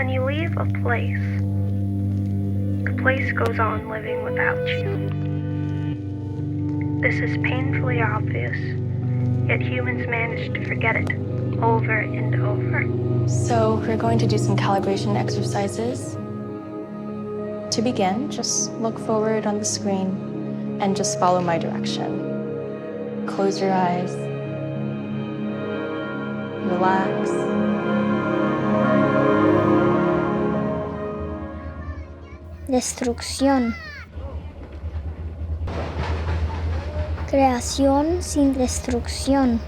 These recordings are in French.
When you leave a place, the place goes on living without you. This is painfully obvious, yet humans manage to forget it over and over. So we're going to do some calibration exercises. To begin, just look forward on the screen and just follow my direction. Close your eyes. Relax. Destrucción. Creación sin destrucción.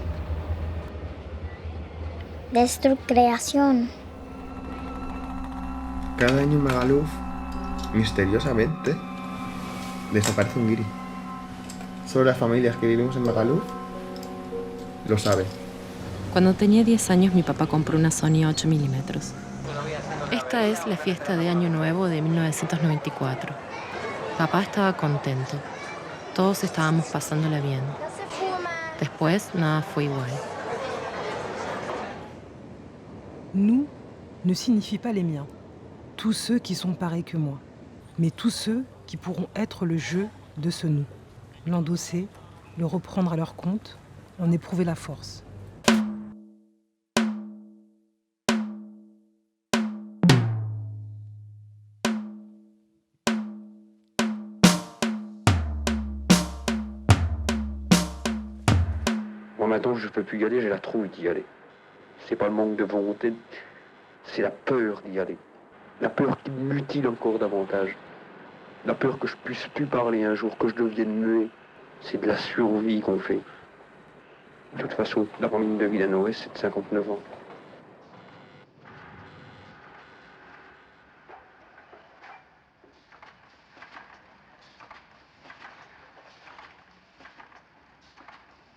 Creación. Cada año en Magaluf, misteriosamente, desaparece un guiri. Solo las familias que vivimos en Magaluf lo saben. Cuando tenía 10 años, mi papá compró una Sony 8 milímetros. Esta es la fiesta de Año Nuevo de 1994. Papá estaba contento. Todos estábamos pasándola bien. Después, nada fue igual. Nous ne signifie pas les miens. Tous ceux qui sont pareils que moi. Mais tous ceux qui pourront être le jeu de ce nous. L'endosser, le reprendre à leur compte, en éprouver la force. Moi maintenant je peux plus y aller, j'ai la trouille d'y aller. C'est pas le manque de volonté, c'est la peur d'y aller. La peur qui me mutile encore davantage. La peur que je puisse plus parler un jour, que je devienne muet. C'est de la survie qu'on fait. De toute façon, la moyenne de vie d'Anoé, c'est de 59 ans.